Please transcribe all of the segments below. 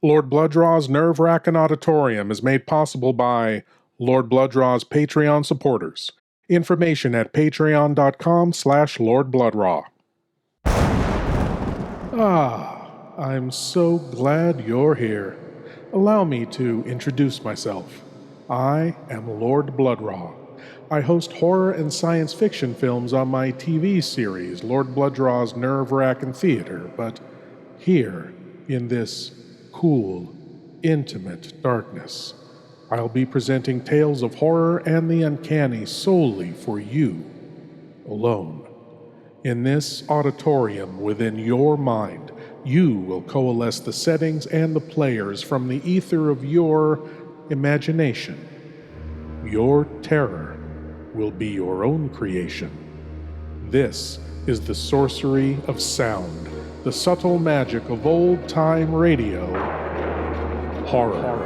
Lord Blood-Rah's Nerve-Wrackin Auditorium is made possible by Lord Blood-Rah's Patreon supporters. Information at patreon.com/Lord Blood-Rah. I'm so glad you're here. Allow me to introduce myself. I am Lord Blood-Rah. I host horror and science fiction films on my TV series, Lord Blood-Rah's Nerve-Wrackin Theater, but here, in this cool, intimate darkness, I'll be presenting tales of horror and the uncanny solely for you, alone. In this auditorium within your mind, you will coalesce the settings and the players from the ether of your imagination. Your terror will be your own creation. This is the sorcery of sound, the subtle magic of old-time radio, horror.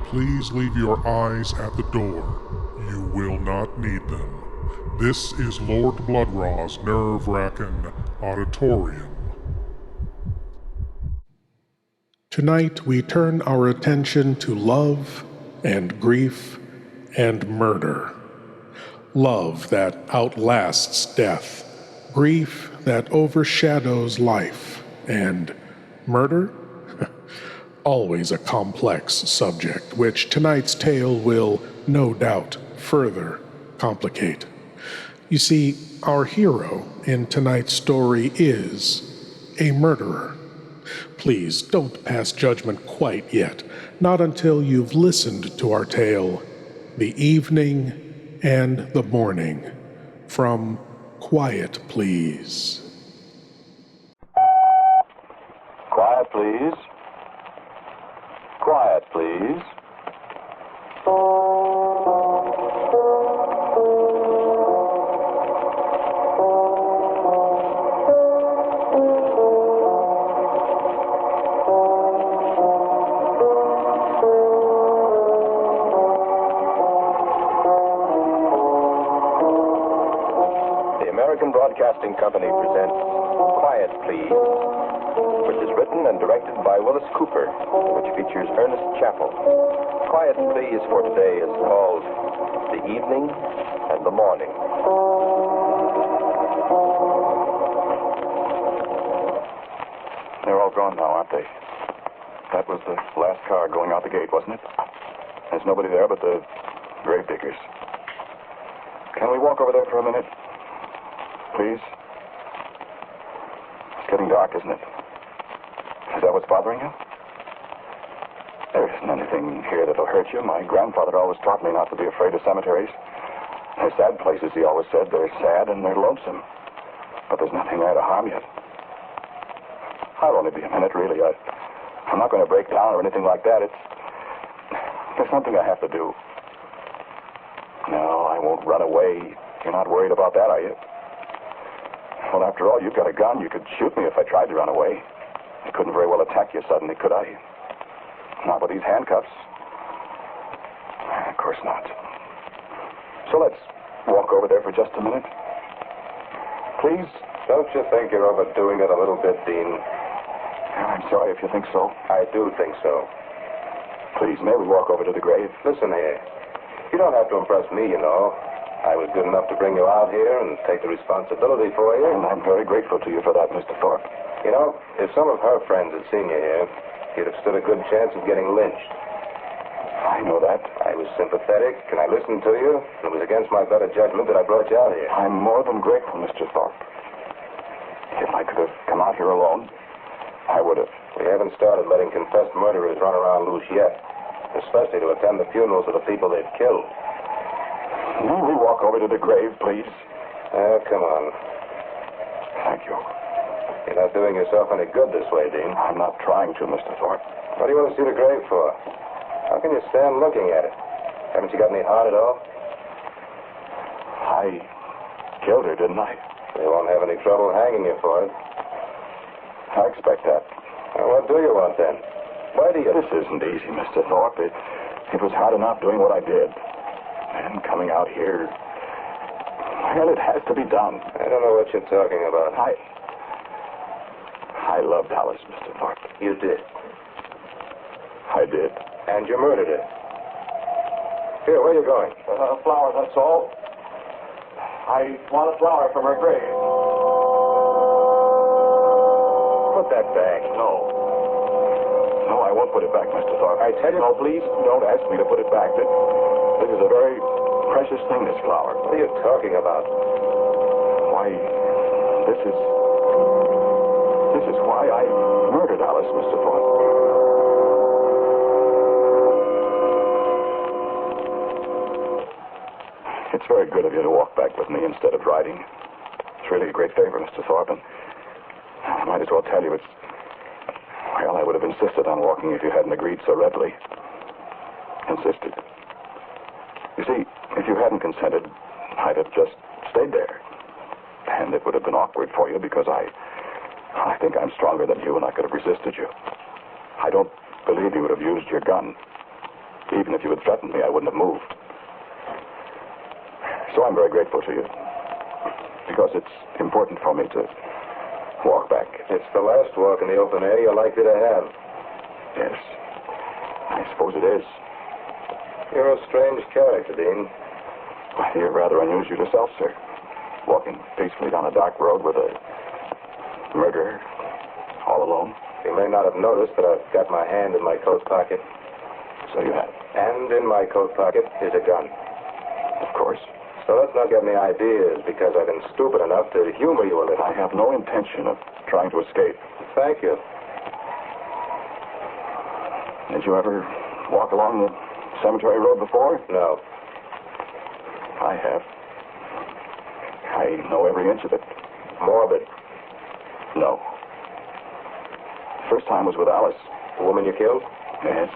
Please leave your eyes at the door. You will not need them. This is Lord Blood-Rah's Nerve-Wrackin Auditorium. Tonight we turn our attention to love and grief and murder. Love that outlasts death, grief that overshadows life, and murder? Always a complex subject, which tonight's tale will, no doubt, further complicate. You see, our hero in tonight's story is a murderer. Please don't pass judgment quite yet, not until you've listened to our tale, The Evening and the Morning, from Quiet Please. Quiet, please. Quiet, please. The American Broadcasting Company presents Quiet, Please, which is written and directed by Willis Cooper, which features Ernest Chappell. Quiet Please for today is called The Evening and the Morning. They're all gone now, aren't they? That was the last car going out the gate, wasn't it? There's nobody there but the grave diggers. Can we walk over there for a minute? Please? It's getting dark, isn't it? Is that what's bothering you? There isn't anything here that'll hurt you. My grandfather always taught me not to be afraid of cemeteries. They're sad places, he always said. They're sad and they're lonesome. But there's nothing there to harm you. I'll only be a minute, really. I'm not going to break down or anything like that. There's something I have to do. No, I won't run away. You're not worried about that, are you? Well, after all, you've got a gun. You could shoot me if I tried to run away. I couldn't very well attack you suddenly, could I? Not with these handcuffs. Of course not. So let's walk over there for just a minute. Please? Don't you think you're overdoing it a little bit, Dean? I'm sorry if you think so. I do think so. Please, may we walk over to the grave? Listen here. You don't have to impress me, you know. I was good enough to bring you out here and take the responsibility for you. And I'm very grateful to you for that, Mr. Thorpe. You know, if some of her friends had seen you here, you'd have stood a good chance of getting lynched. I know that. I was sympathetic, and I listened to you. It was against my better judgment that I brought you out here. I'm more than grateful, Mr. Thorpe. If I could have come out here alone, I would have. We haven't started letting confessed murderers run around loose yet, especially to attend the funerals of the people they've killed. May we walk over to the grave, please? Come on. Thank you. You're not doing yourself any good this way, Dean. I'm not trying to, Mr. Thorpe. What do you want to see the grave for? How can you stand looking at it? Haven't you got any heart at all? I killed her, didn't I? They won't have any trouble hanging you for it. I expect that. Well, what do you want, then? Why do you... This isn't easy, Mr. Thorpe. It was hard enough doing what I did. And coming out here... Well, it has to be done. I don't know what you're talking about. I loved Alice, Mr. Thorpe. You did. I did. And you murdered her. Here, where are you going? A flower, that's all. I want a flower from her grave. Put that back. No. No, I won't put it back, Mr. Thorpe. I tell you... No, please, don't ask me to put it back. This is a very precious thing, this flower. What are you talking about? Why, this is why I murdered Alice, Mr. Thorpe. It's very good of you to walk back with me instead of riding. It's really a great favor, Mr. Thorpe, and I might as well tell you well, I would have insisted on walking if you hadn't agreed so readily. Insisted. You see, if you hadn't consented, I'd have just stayed there. And it would have been awkward for you because I think I'm stronger than you and I could have resisted you. I don't believe you would have used your gun. Even if you had threatened me, I wouldn't have moved. So I'm very grateful to you. Because it's important for me to walk back. It's the last walk in the open air you're likely to have. Yes. I suppose it is. You're a strange character, Dean. Well, you're rather unusual yourself, sir. Walking peacefully down a dark road with a murderer all alone. You may not have noticed, but I've got my hand in my coat pocket. So you have. And in my coat pocket is a gun. Of course. So let's not get any ideas because I've been stupid enough to humor you a little. I have no intention of trying to escape. Thank you. Did you ever walk along the cemetery road before? No. I have. I know every inch of it. Morbid. No. First time was with Alice. The woman you killed? Yes.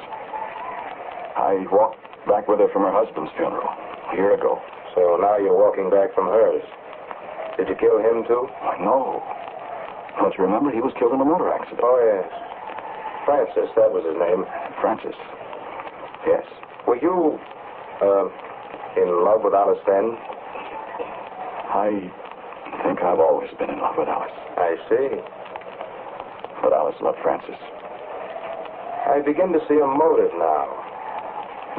I walked back with her from her husband's funeral a year ago. So now you're walking back from hers. Did you kill him, too? No. Don't you remember? He was killed in a motor accident. Oh, yes. Francis, that was his name. Francis. Yes. Were you, in love with Alice then? I think I've always been in love with Alice. I see. But Alice loved Francis. I begin to see a motive now.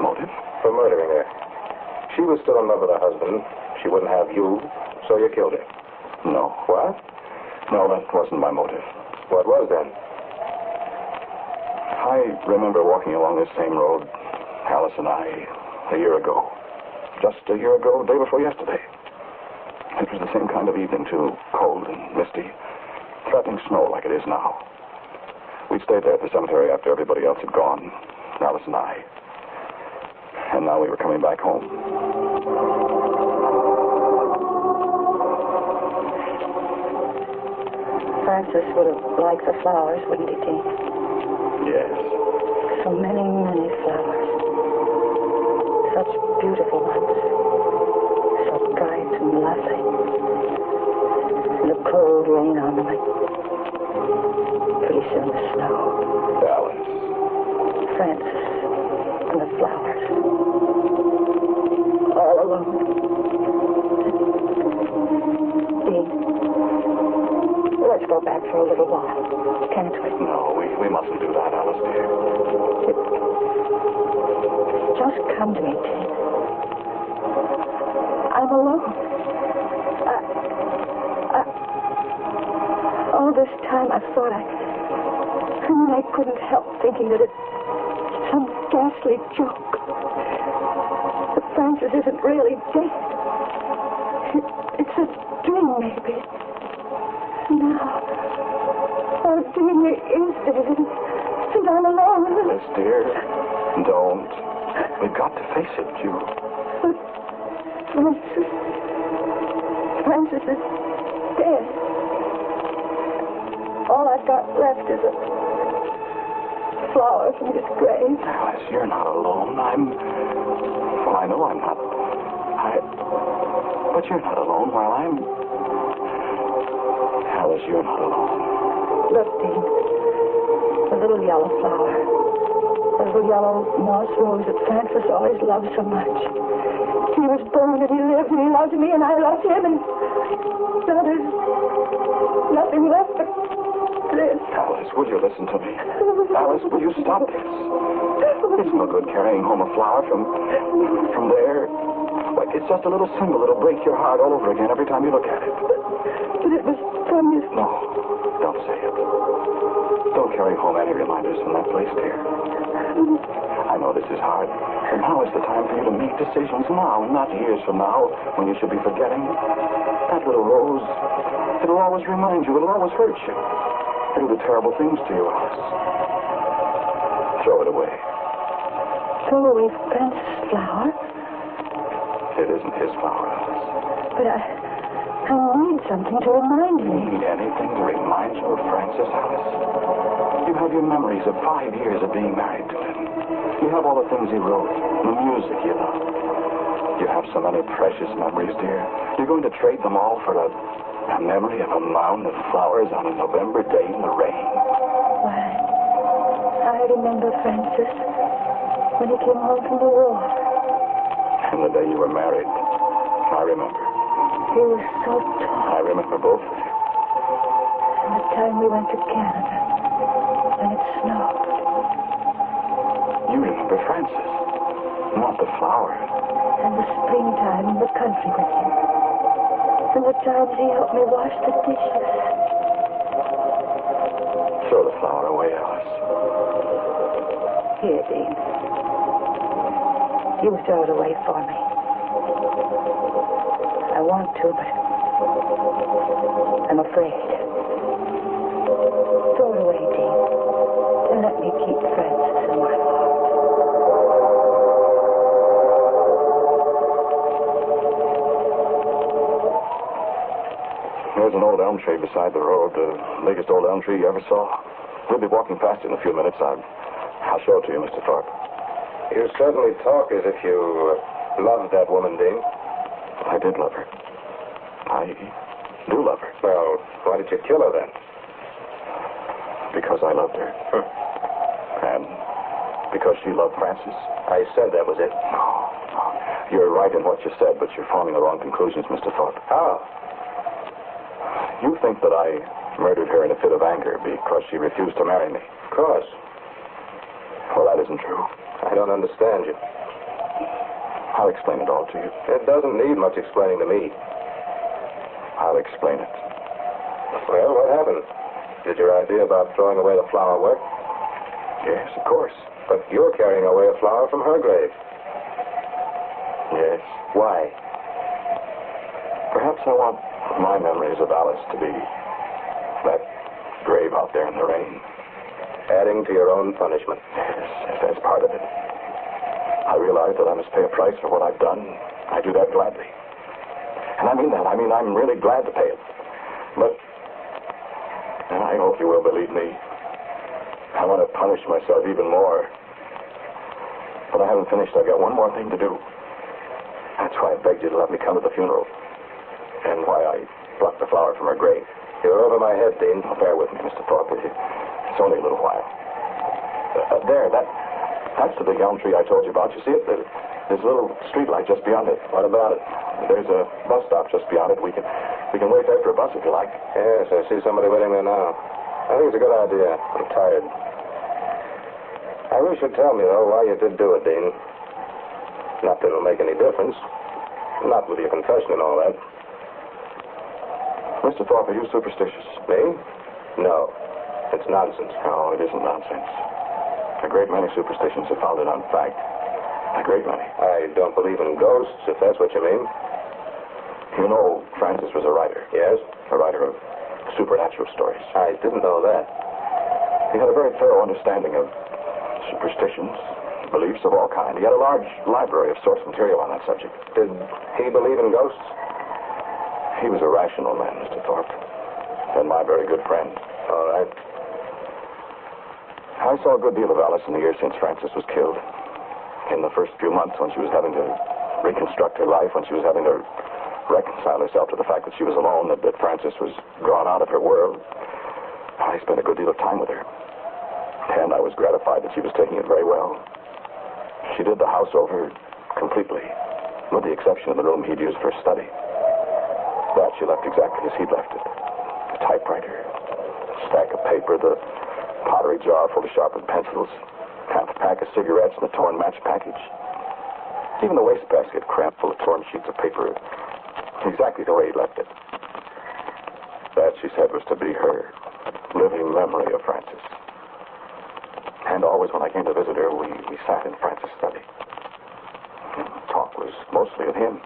Motive? For murdering her. She was still in love with her husband. She wouldn't have you, so you killed her. No. What? No, that wasn't my motive. What was then? I remember walking along this same road, Alice and I, a year ago. Just a year ago, day before yesterday. It was the same kind of evening, too. Cold and misty. Threatening snow like it is now. We stayed there at the cemetery after everybody else had gone, Alice and I. And now we were coming back home. Francis would have liked the flowers, wouldn't he, Dean? Yes. So many, many flowers. Such beautiful ones. So bright and lovely. And a cold rain on them. Pretty soon the snow. Alice. Francis and the flowers. All alone. Dean, let's go back for a little while, can't we? No, we mustn't do that, Alice, dear. Just come to me, Dean. I'm alone. All this time I thought I couldn't help thinking that it's some ghastly joke. That Francis isn't really dead. It's a dream, maybe. Oh, Dean, he is dead. And I'm alone. Alice, dear, don't. We've got to face it, you. Francis is dead. All I've got left is a flower from his grave. Alice, you're not alone. Well, I know I'm not. But you're not alone while I'm... Alice, you're not alone. Look, Dean. The little yellow flower. The little yellow moss rose that Francis always loved so much. He was born and he lived and he loved me and I loved him and now there's nothing left but this. Alice, will you listen to me? Alice, will you stop this? It's no good carrying home a flower from there. Like, it's just a little symbol that'll break your heart all over again every time you look at it. But it was from his... No, don't say it. Don't carry home any reminders from that place, dear. I know this is hard, but now is the time for you to make decisions now, not years from now, when you should be forgetting. That little rose, it'll always remind you, it'll always hurt you. It'll do terrible things to you, Alice. Throw it away. Throw away Francis' flower? It isn't his flower, Alice. But I need something to remind You me. need anything to remind you of Francis, Alice? You have your memories of 5 years of being married to him. You have all the things he wrote, the music he loved. You have so many precious memories, dear. You're going to trade them all for a memory of a mound of flowers on a November day in the rain. Why, I remember Francis when he came home from the war. And the day you were married, I remember. He was so tall. I remember both of you. And the time we went to Canada when it snowed. You remember Francis, not the flower. And the springtime in the country with him. And the times he helped me wash the dishes. Throw the flower away, Alice. Here, Dean. You throw it away for me. I want to, but I'm afraid. Throw it away, Dean. And let me keep Francis in my heart. There's an old elm tree beside the road, the biggest old elm tree you ever saw. We'll be walking past it in a few minutes. I'll show it to you, Mr. Thorpe. You certainly talk as if you loved that woman, Dean. I did love her. I do love her. Well, why did you kill her then? Because I loved her. And because she loved Francis. I said that was it. No. You're right in what you said, but you're forming the wrong conclusions, Mr. Thorpe. How? You think that I murdered her in a fit of anger because she refused to marry me. Of course. Well, that isn't true. I don't understand you. I'll explain it all to you. It doesn't need much explaining to me. I'll explain it. Well, what happened? Did your idea about throwing away the flower work? Yes, of course. But you're carrying away a flower from her grave. Yes. Why? Perhaps I want my memories of Alice to be that grave out there in the rain. Adding to your own punishment. Yes, that's part of it. I realize that I must pay a price for what I've done. I do that gladly. And I mean that. I mean, I'm really glad to pay it. But, and I hope you will believe me, I want to punish myself even more. But I haven't finished. I've got one more thing to do. That's why I begged you to let me come to the funeral. And why I plucked the flower from her grave. You're over my head, Dean. Now, bear with me, Mr. Thorpe. It's only a little while. That's the big elm tree I told you about. You see it? There's a little street light just beyond it. What about it? There's a bus stop just beyond it. We can wait there for a bus if you like. Yes, I see somebody waiting there now. I think it's a good idea. I'm tired. I wish you'd tell me, though, why you did do it, Dean. Not that it'll make any difference. Not with your confession and all that. Mr. Thorpe, are you superstitious? Me? No. It's nonsense. No, it isn't nonsense. A great many superstitions are founded on fact. A great many. I don't believe in ghosts, if that's what you mean. You know, Francis was a writer. Yes? A writer of supernatural stories. I didn't know that. He had a very thorough understanding of superstitions, beliefs of all kinds. He had a large library of source material on that subject. Did he believe in ghosts? He was a rational man, Mr. Thorpe, and my very good friend. All right. I saw a good deal of Alice in the years since Francis was killed. In the first few months when she was having to reconstruct her life, when she was having to reconcile herself to the fact that she was alone, that Francis was gone out of her world, I spent a good deal of time with her. And I was gratified that she was taking it very well. She did the house over completely, with the exception of the room he'd used for study. That she left exactly as he'd left it. The typewriter, the stack of paper, the pottery jar full of sharpened pencils, half a pack of cigarettes, and a torn match package. Even the wastebasket crammed full of torn sheets of paper, exactly the way he left it. That, she said, was to be her living memory of Francis. And always when I came to visit her, we sat in Francis' study. Talk was mostly of him.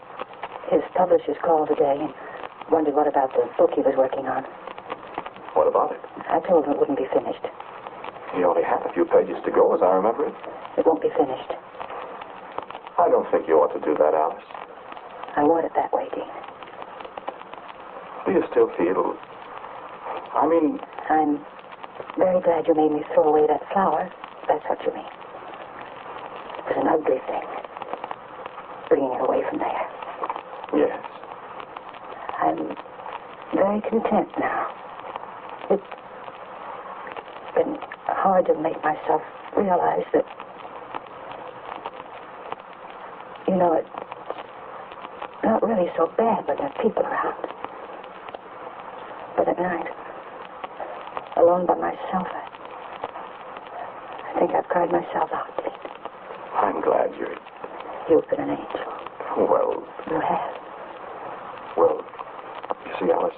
His publishers called today and wondered what about the book he was working on. What about it? I told him it wouldn't be finished. He only had a few pages to go, as I remember it. It won't be finished. I don't think you ought to do that, Alice. I want it that way, Dean. Do you still feel... I'm very glad you made me throw away that flower. That's what you mean. It was an ugly thing. Bringing it away from there. Yes. I'm very content now. It's been hard to make myself realize that, it's not really so bad when there are people around. But at night, alone by myself, I think I've cried myself out, Dean. I'm glad You've been an angel. Well, You have. well, you see, Alice,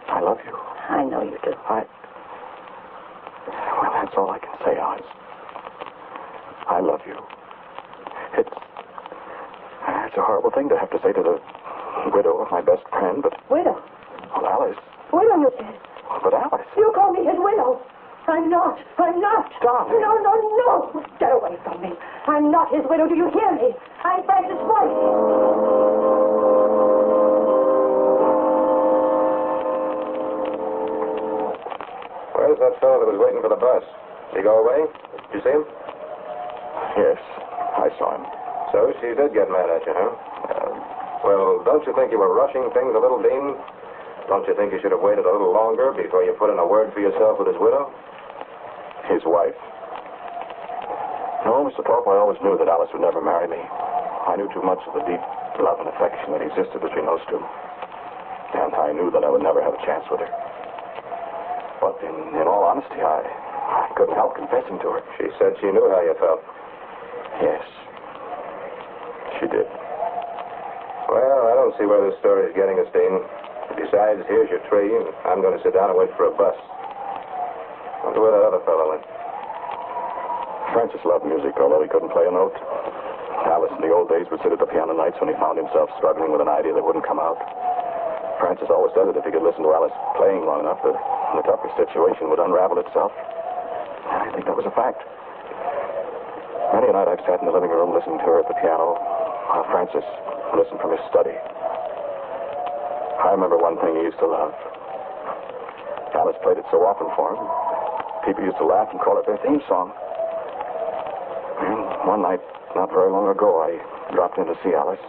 I love you. I know you do. Well, that's all I can say, Alice. I love you. It's a horrible thing to have to say to the widow of my best friend, but... Widow? Well, Alice. Widow, you said. But Alice. You call me his widow. I'm not. Darling. No. Get away from me. I'm not his widow. Do you hear me? I'm Francis White. Where's that fellow that was waiting for the bus? Did he go away? Did you see him? Yes, I saw him. So she did get mad at you, huh? Well, don't you think you were rushing things a little, Dean? Don't you think you should have waited a little longer before you put in a word for yourself with his widow? His wife. No, Mr. Thorpe, I always knew that Alice would never marry me. I knew too much of the deep love and affection that existed between those two. And I knew that I would never have a chance with her. But in all honesty, I couldn't help confessing to her. She said she knew how you felt. Yes, she did. Well, I don't see where this story is getting us, Dean. Besides, here's your tree, and I'm going to sit down and wait for a bus. Wonder where that other fellow went. Francis loved music, although he couldn't play a note. Alice in the old days would sit at the piano nights when he found himself struggling with an idea that wouldn't come out. Francis always said that if he could listen to Alice playing long enough, the tougher situation would unravel itself. And I think that was a fact. Many a night I've sat in the living room listening to her at the piano, while Francis listened from his study. I remember one thing he used to love. Alice played it so often for him. People used to laugh and call it their theme song. And one night, not very long ago, I dropped in to see Alice.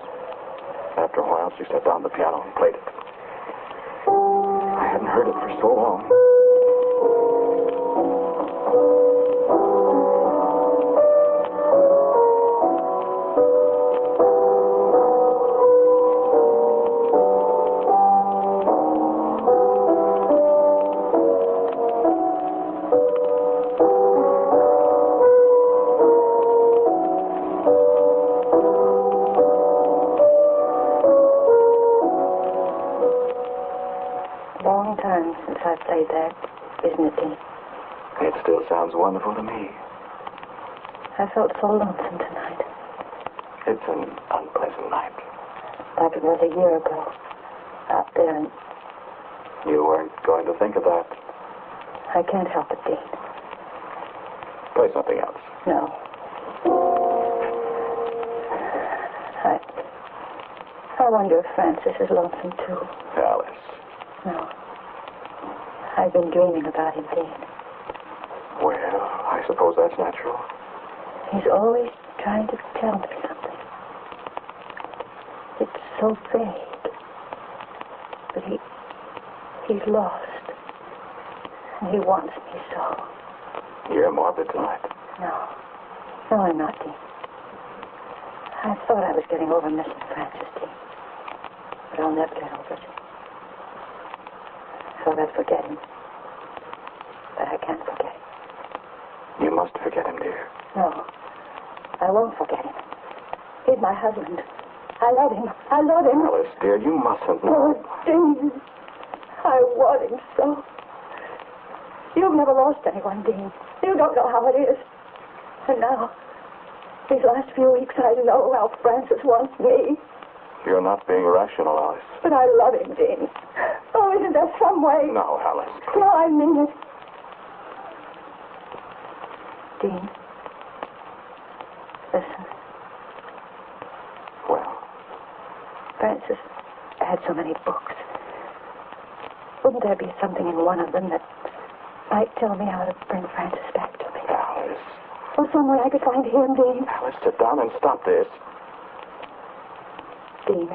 After a while, she sat down at the piano and played it. I hadn't heard it for so long. Since I played that, isn't it, Dean? It still sounds wonderful to me. I felt so lonesome tonight. It's an unpleasant night. Like it was a year ago. Out there in You weren't going to think of that. I can't help it, Dean. Play something else. No. I wonder if Francis is lonesome, too. Alice. No. I've been dreaming about him, Dean. Well, I suppose that's natural. He's always trying to tell me something. It's so vague. But he's lost. And he wants me so. You're morbid tonight. No. No, I'm not, Dean. I thought I was getting over missing Francis, Dean. But I'll never get over it. Thought I'd forget him. But I can't forget him. You must forget him, dear. No. I won't forget him. He's my husband. I love him. I love him. Alice, dear, you mustn't. Oh, Dean. I want him so. You've never lost anyone, Dean. You don't know how it is. And now, these last few weeks, I know how Francis wants me. You're not being rational, Alice. But I love him, Dean. Oh, isn't there some way? No, Alice. No, I mean it. Dean, listen. Well? Francis had so many books. Wouldn't there be something in one of them that might tell me how to bring Francis back to me? Alice. Or some way I could find him, Dean. Alice, sit down and stop this. Dean.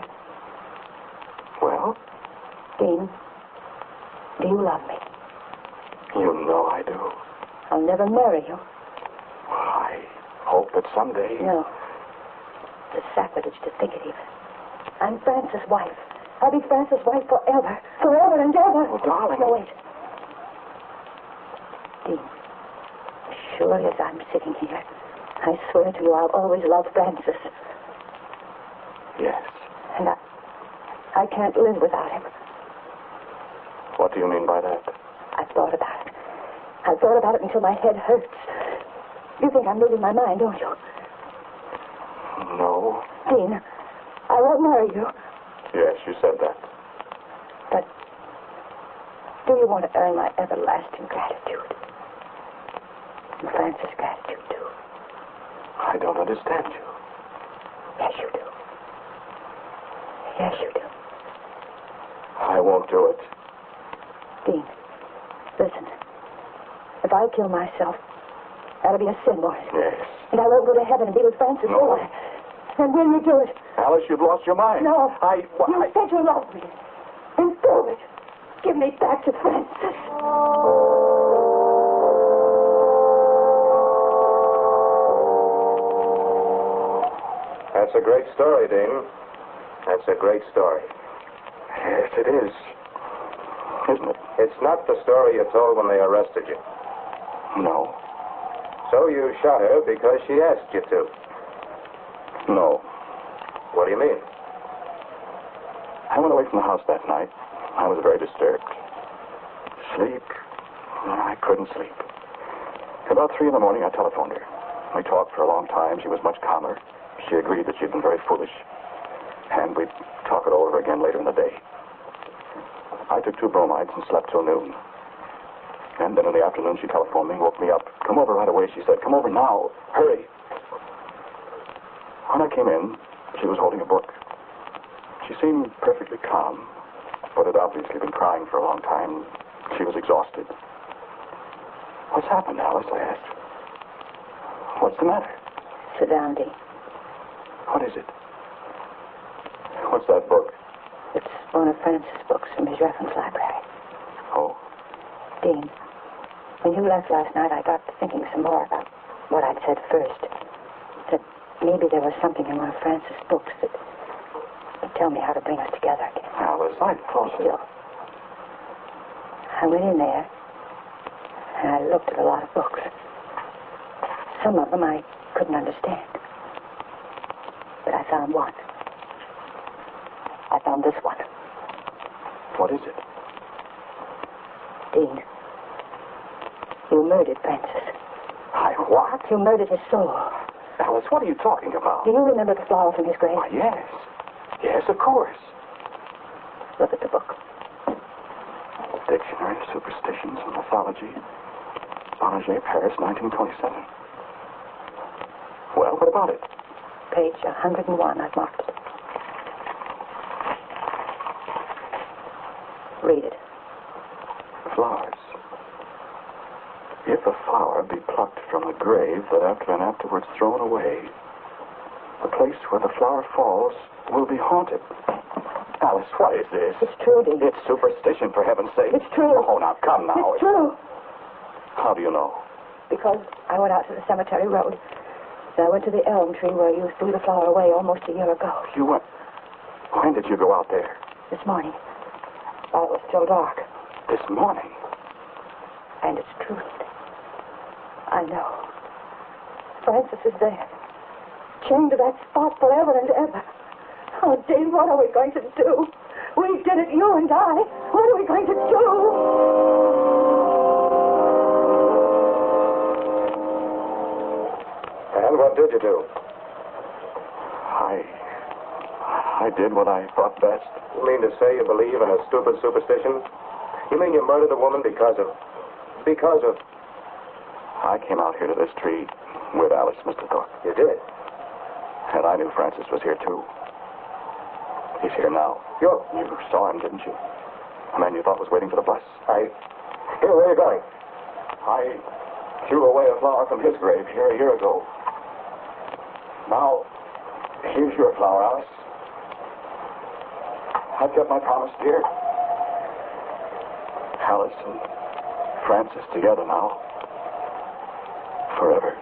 Well? Dean, do you love me? You know I do. I'll never marry you. I hope that someday... No. It's a sacrilege to think it even. I'm Francis' wife. I'll be Francis' wife forever. Forever and ever. Oh, darling. No, wait. Dean, as surely as I'm sitting here, I swear to you I'll always love Francis. Yes. And I can't live without him. What do you mean by that? I've thought about it. I've thought about it until my head hurts. You think I'm losing my mind, don't you? No. Dean, I won't marry you. Yes, you said that. But do you want to earn my everlasting gratitude? And Francis' gratitude, too. I don't understand you. Yes, you do. Yes, you do. I won't do it. Dean, listen. If I kill myself, that'll be a sin, won't it? Yes. And I won't go to heaven and be with Francis, No. will I? And will you do it? Alice, you've lost your mind. No. You said you loved me. And prove it. Give me back to Francis. That's a great story, Dean. That's a great story. Yes, it is. Isn't it? It's not the story you told when they arrested you. No. So you shot her because she asked you to. No. What do you mean? I went away from the house that night. I was very disturbed. Sleep? I couldn't sleep. About 3 in the morning, I telephoned her. We talked for a long time. She was much calmer. She agreed that she'd been very foolish. And we'd talk it over again later in the day. I took 2 bromides and slept till noon. And then in the afternoon, she telephoned me, woke me up. Come over right away, she said. Come over now. Hurry. When I came in, she was holding a book. She seemed perfectly calm, but had obviously been crying for a long time. She was exhausted. What's happened, Alice? I asked. What's the matter? Sit down, Dean. What is it? What's that book? It's one of Francis' books from his reference library. Oh. Dean, when you left last night, I got to thinking some more about what I'd said first. That maybe there was something in one of Francis' books that would tell me how to bring us together again. Alice, I thought... Still, I went in there, and I looked at a lot of books. Some of them I couldn't understand. But I found one. I found this one. What is it? Dean, you murdered Francis. I what? You murdered his soul. Alice, what are you talking about? Do you remember the flower from his grave? Why, yes. Yes, of course. Look at the book. Dictionary of Superstitions and Mythology. Angers, Paris, 1927. Well, what about it? Page 101, I've marked it. Read it. Flowers. If a flower be plucked from a grave that after and afterwards thrown away, the place where the flower falls will be haunted. Alice, what is this? It's true, Dean. It's superstition, for heaven's sake. It's true. Oh, now, come now. It's true. How do you know? Because I went out to the cemetery road. And I went to the elm tree where you threw the flower away almost a year ago. You went... When did you go out there? This morning. While it was still dark. This morning? And it's true. I know. Francis is there. Chained to that spot forever and ever. Oh, Dave, what are we going to do? We did it, you and I. What are we going to do? And what did you do? I did what I thought best. You mean to say you believe in a stupid superstition? You mean you murdered a woman because of... I came out here to this tree with Alice, Mr. Thorpe. You did? And I knew Francis was here, too. He's here now. You saw him, didn't you? The man you thought was waiting for the bus. Here, where are you going? I threw away a flower from his grave here a year ago. Now, here's your flower, Alice. I've kept my promise, dear. Alice and Francis together now. Forever.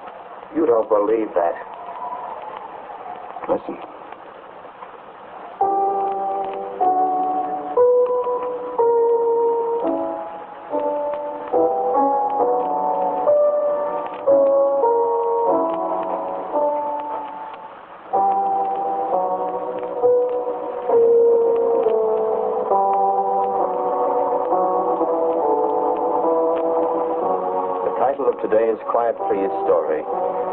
You don't believe that. Listen. Today's Quiet Please story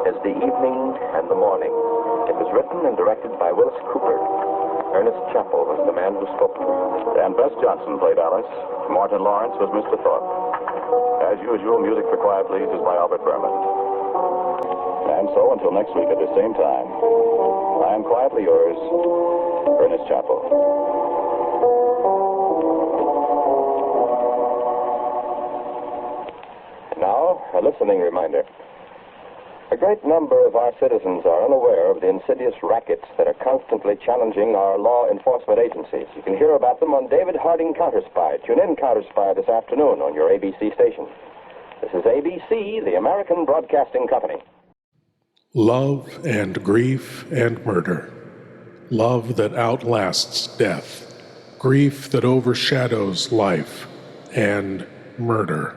is The Evening and the Morning. It was written and directed by Willis Cooper. Ernest Chappell was the man who spoke to you. Dan Bess Johnson played Alice. Martin Lawrence was Mr. Thorpe. As usual, music for Quiet Please is by Albert Berman. And so, until next week at the same time, I am quietly yours, Ernest Chappell. Now, a listening reminder. A great number of our citizens are unaware of the insidious rackets that are constantly challenging our law enforcement agencies. You can hear about them on David Harding Counterspy. Tune in Counterspy this afternoon on your ABC station. This is ABC, the American Broadcasting Company. Love and grief and murder. Love that outlasts death. Grief that overshadows life. And murder.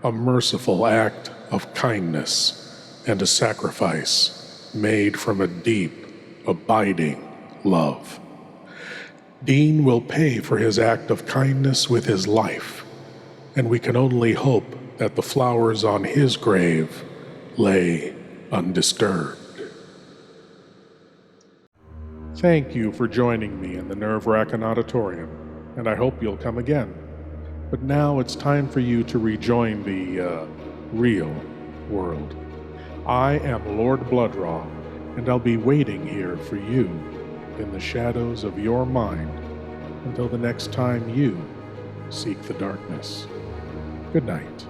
A merciful act of kindness and a sacrifice made from a deep, abiding love. Dean will pay for his act of kindness with his life, and we can only hope that the flowers on his grave lay undisturbed. Thank you for joining me in the Nerve-Wrackin Auditorium, and I hope you'll come again. But now it's time for you to rejoin the, real world. I am Lord Blood-Rah, and I'll be waiting here for you in the shadows of your mind until the next time you seek the darkness. Good night.